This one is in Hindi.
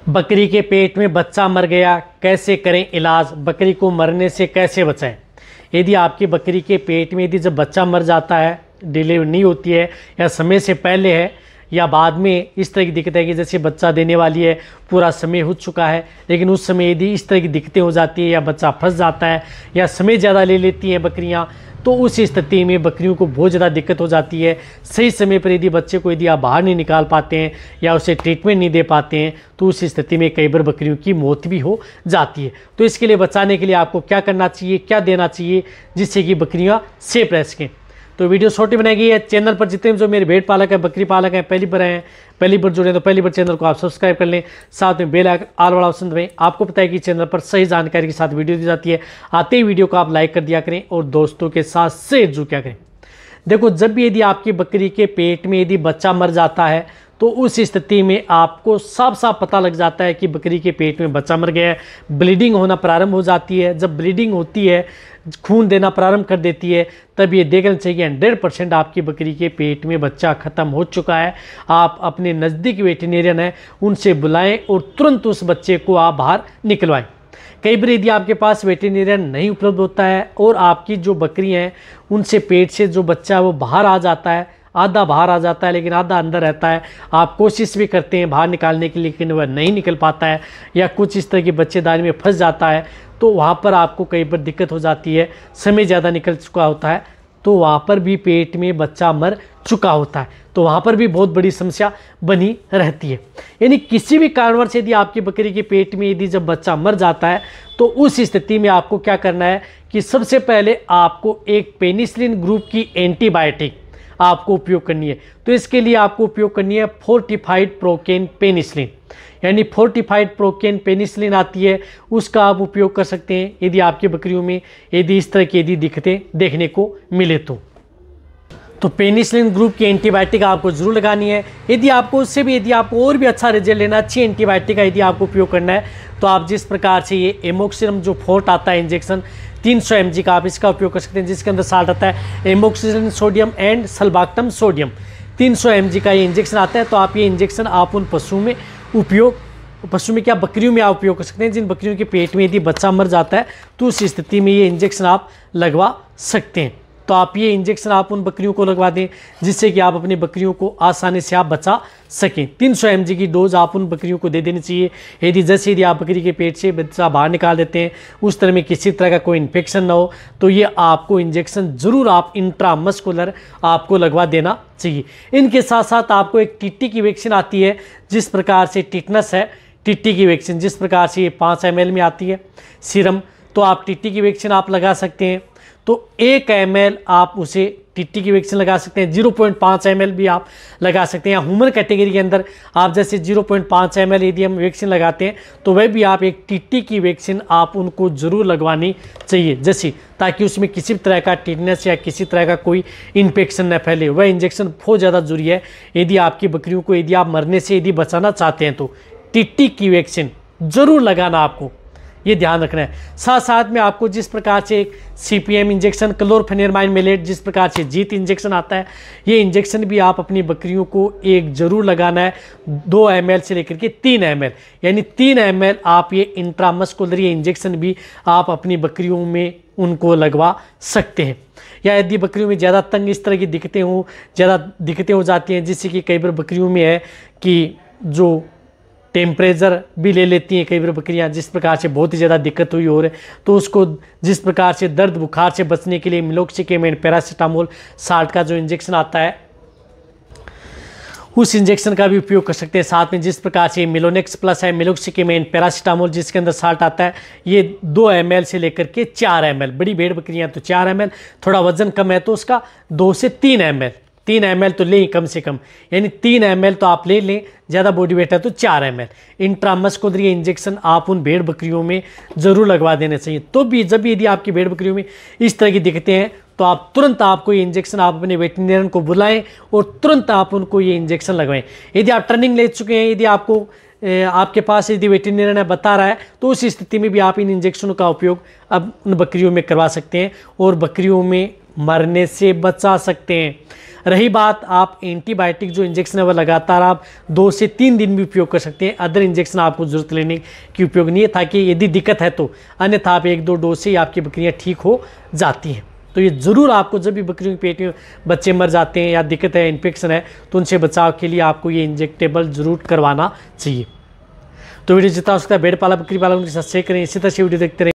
बकरी के पेट में बच्चा मर गया, कैसे करें इलाज? बकरी को मरने से कैसे बचाएं? यदि आपकी बकरी के पेट में जब बच्चा मर जाता है, डिलीवरी नहीं होती है या समय से पहले है या बाद में इस तरह की दिक्कत है कि जैसे बच्चा देने वाली है, पूरा समय हो चुका है, लेकिन उस समय यदि इस तरह की दिक्कतें हो जाती है या बच्चा फंस जाता है या समय ज़्यादा ले लेती हैं बकरियां, तो उस स्थिति में बकरियों को बहुत ज़्यादा दिक्कत हो जाती है। सही समय पर यदि बच्चे को यदि आप बाहर नहीं निकाल पाते हैं या उसे ट्रीटमेंट नहीं दे पाते हैं, तो उस स्थिति में कई बार बकरियों की मौत भी हो जाती है। तो इसके लिए बचाने के लिए आपको क्या करना चाहिए, क्या देना चाहिए जिससे कि बकरियां सेफ रह सकें? तो वीडियो छोटी बनाई है। चैनल पर जितने जो मेरे भेड़ पालक हैं, बकरी पालक हैं, पहली बार आए हैं, पहली बार जुड़े तो पहली बार चैनल को आप सब्सक्राइब कर लें, साथ में बेल आइकन ऑल वाला ऑप्शन दबाएं। आपको पता है कि चैनल पर सही जानकारी के साथ वीडियो दी जाती है। आते ही वीडियो को आप लाइक कर दिया करें और दोस्तों के साथ शेयर जरूर किया करें। देखो, जब भी यदि आपकी बकरी के पेट में यदि बच्चा मर जाता है, तो उस स्थिति में आपको साफ साफ पता लग जाता है कि बकरी के पेट में बच्चा मर गया है। ब्लीडिंग होना प्रारंभ हो जाती है। जब ब्लीडिंग होती है, खून देना प्रारंभ कर देती है, तब ये देखना चाहिए 100% आपकी बकरी के पेट में बच्चा खत्म हो चुका है। आप अपने नज़दीक वेटरनरियन है उनसे बुलाएं और तुरंत उस बच्चे को आप बाहर निकलवाएं। कई बार यदि आपके पास वेटरनरियन नहीं उपलब्ध होता है और आपकी जो बकरी हैं उनसे पेट से जो बच्चा है वो बाहर आ जाता है, आधा बाहर आ जाता है लेकिन आधा अंदर रहता है, आप कोशिश भी करते हैं बाहर निकालने की लेकिन वह नहीं निकल पाता है या कुछ इस तरह की बच्चेदानी में फंस जाता है, तो वहाँ पर आपको कई बार दिक्कत हो जाती है। समय ज़्यादा निकल चुका होता है तो वहाँ पर भी पेट में बच्चा मर चुका होता है, तो वहाँ पर भी बहुत बड़ी समस्या बनी रहती है। यानी किसी भी कारणवश यदि आपकी बकरी के पेट में यदि जब बच्चा मर जाता है, तो उस स्थिति में आपको क्या करना है कि सबसे पहले आपको एक पेनिसिलिन ग्रुप की एंटीबायोटिक आपको उपयोग करनी है। तो इसके लिए आपको उपयोग करनी है फोर्टिफाइड प्रोकेन पेनिसिलिन, यानी फोर्टिफाइड प्रोकेन पेनिसिलिन आती है, उसका आप उपयोग कर सकते हैं यदि आपकी बकरियों में यदि इस तरह की यदि दिक्कतें देखने को मिले तो पेनिसिलिन ग्रुप की एंटीबायोटिक आपको जरूर लगानी है। यदि आपको उससे भी यदि आपको और भी अच्छा रिजल्ट लेना, अच्छी एंटीबायोटिक का यदि आपको उपयोग करना है, तो आप जिस प्रकार से ये एमोक्सिलम जो फोर्ट आता है इंजेक्शन 300 mg का, आप इसका उपयोग कर सकते हैं, जिसके अंदर साल्ट आता है amoxicillin sodium and sulbactam sodium. 300 mg का ये इंजेक्शन आता है। तो आप ये इंजेक्शन आप उन पशुओं में क्या बकरियों में आप उपयोग कर सकते हैं जिन बकरियों के पेट में यदि बच्चा मर जाता है, तो उस स्थिति में ये इंजेक्शन आप लगवा सकते हैं। तो आप ये इंजेक्शन आप उन बकरियों को लगवा दें जिससे कि आप अपनी बकरियों को आसानी से आप बचा सकें। 300 mg की डोज आप उन बकरियों को दे देनी चाहिए। यदि आप बकरी के पेट से बच्चा बाहर निकाल देते हैं, उस तरह में किसी तरह का कोई इन्फेक्शन ना हो, तो ये आपको इंजेक्शन ज़रूर आप इंट्रामस्कुलर आपको लगवा देना चाहिए। इनके साथ साथ आपको एक टीटी की वैक्सीन आती है, जिस प्रकार से टिटनस है, टीटी की वैक्सीन जिस प्रकार से ये 5 ml में आती है सीरम, तो आप टीटी की वैक्सीन आप लगा सकते हैं। तो 1 ml आप उसे टीटी की वैक्सीन लगा सकते हैं, 0.5 ml भी आप लगा सकते हैं। या ह्यूमन कैटेगरी के अंदर आप जैसे 0.5 ml यदि हम वैक्सीन लगाते हैं, तो वह भी आप एक टीटी की वैक्सीन आप उनको ज़रूर लगवानी चाहिए, जैसी ताकि उसमें किसी तरह का टिटनेस या किसी तरह का कोई इन्फेक्शन न फैले। वह इंजेक्शन बहुत ज़्यादा ज़रूरी है यदि आपकी बकरियों को यदि आप मरने से यदि बचाना चाहते हैं, तो टीटी की वैक्सीन ज़रूर लगाना, आपको ये ध्यान रखना है। साथ साथ में आपको जिस प्रकार से एक CPM इंजेक्शन, क्लोरफेनेरमाइन मेलेट, जिस प्रकार से जीत इंजेक्शन आता है, ये इंजेक्शन भी आप अपनी बकरियों को एक ज़रूर लगाना है, 2 ml से लेकर के 3 ml, यानी 3 ml आप ये इंट्रामस्कुलर ये इंजेक्शन भी आप अपनी बकरियों में उनको लगवा सकते हैं। या यदि बकरियों में ज़्यादा तंग इस तरह की दिक्कतें हो जाती हैं, जिससे कि कई बार बकरियों में है कि जो टेम्परेचर भी ले लेती हैं कई बार बकरियां, जिस प्रकार से बहुत ही ज़्यादा दिक्कत हुई और तो उसको जिस प्रकार से दर्द बुखार से बचने के लिए मिलोक्सिकेम एंड पैरासीटामोल साल्ट का जो इंजेक्शन आता है, उस इंजेक्शन का भी उपयोग कर सकते हैं। साथ में जिस प्रकार से मिलोनेक्स प्लस है, मिलोक्सिकेम एंड पैरासीटामोल जिसके अंदर साल्ट आता है, ये 2 ml से लेकर के 4 ml, बड़ी भेड़ बकरियां तो 4 ml, थोड़ा वजन कम है तो उसका 2 से 3 ml, 3 ml तो लें कम से कम, यानी 3 ml तो आप ले लें, ज़्यादा बॉडी वेट है तो 4 ml इंट्रामस्कुलर इंजेक्शन आप उन भेड़ बकरियों में ज़रूर लगवा देने चाहिए। तो भी जब यदि आपकी भेड़ बकरियों में इस तरह की दिक्कतें हैं, तो आप तुरंत आपको ये इंजेक्शन आप अपने वेटरनरियन को बुलाएं और तुरंत आप उनको ये इंजेक्शन लगवाएं। यदि आप ट्रेनिंग ले चुके हैं, यदि आपके पास यदि वेटरनरियन है बता रहा है, तो उस स्थिति में भी आप इन इंजेक्शनों का उपयोग अब उन बकरियों में करवा सकते हैं और बकरियों में मरने से बचा सकते हैं। रही बात आप एंटीबायोटिक जो इंजेक्शन है वह लगातार आप 2 से 3 दिन भी उपयोग कर सकते हैं। अदर इंजेक्शन आपको ज़रूरत लेने की उपयोग नहीं है, ताकि यदि दिक्कत है तो अन्यथा आप 1-2 डोज से ही आपकी बकरियाँ ठीक हो जाती हैं। तो ये ज़रूर आपको जब भी बकरियों के पेट में बच्चे मर जाते हैं या दिक्कत है, इन्फेक्शन है, तो उनसे बचाव के लिए आपको ये इंजेक्टेबल ज़रूर करवाना चाहिए। तो वीडियो जितना हो सकता है भेड़ पाला बकरी पाला उनके साथ शेयर करें। इसी तरह से वीडियो देखते रहें।